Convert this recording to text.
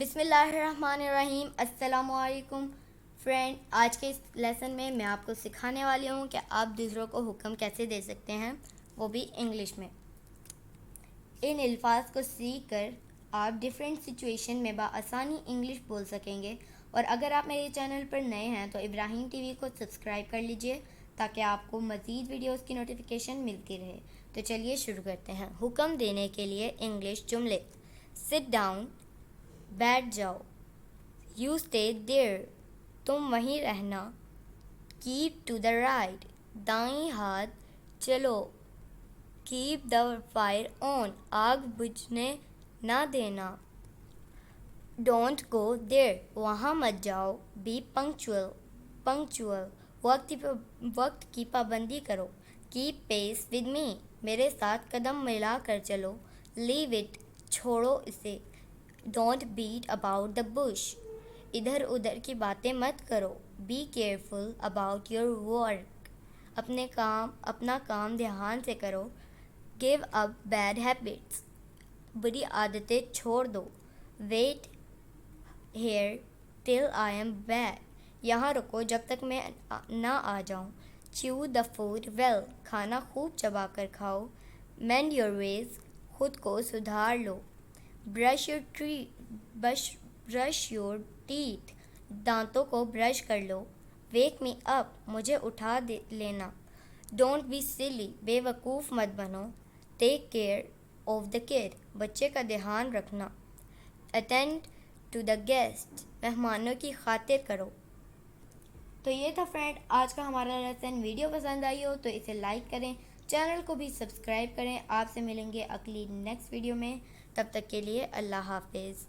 बिस्मिल्लाहिर्रहमानिर्रहीम। अस्सलामुअलैकुम फ्रेंड, आज के इस लेसन में मैं आपको सिखाने वाली हूँ कि आप दूसरों को हुक्म कैसे दे सकते हैं, वो भी इंग्लिश में। इन अल्फाज को सीख कर आप डिफरेंट सिचुएशन में बआसानी इंग्लिश बोल सकेंगे। और अगर आप मेरे चैनल पर नए हैं तो इब्राहिम टीवी को सब्सक्राइब कर लीजिए ताकि आपको मज़ीद वीडियोस की नोटिफिकेशन मिलती रहे। तो चलिए शुरू करते हैं। हुक्म देने के लिए इंग्लिश जुमले: सिट डाउन, बैठ जाओ। यू स्टे देयर, तुम वहीं रहना। कीप टू द राइट, दाईं हाथ चलो। कीप द फायर ऑन, आग बुझने ना देना। डोंट गो देयर, वहाँ मत जाओ। बी पंक्चुअल, पंक्चुअल, वक्त की पाबंदी करो। कीप पेस विद मी, मेरे साथ कदम मिला कर चलो। लीव इट, छोड़ो इसे। Don't beat about the bush, इधर उधर की बातें मत करो। Be careful about your work, अपना काम ध्यान से करो। गिव अप बैड हैबिट्स, बुरी आदतें छोड़ दो। Wait here till I am back, यहाँ रुको जब तक मैं ना आ जाऊँ। च्यू द फूड वेल, खाना खूब चबा कर खाओ। मेंड योर वेज, खुद को सुधार लो। ब्रश योर टीथ, दांतों को ब्रश कर लो। वेक मी अप, मुझे उठा लेना। डोंट बी सिली, बेवकूफ़ मत बनो। Take care of the kid, बच्चे का ध्यान रखना। अटेंड टू द गेस्ट, मेहमानों की खातिर करो। तो ये था फ्रेंड आज का हमारा लेसन। वीडियो पसंद आई हो तो इसे लाइक करें, चैनल को भी सब्सक्राइब करें। आपसे मिलेंगे अगली नेक्स्ट वीडियो में, तब तक के लिए अल्लाह हाफिज़।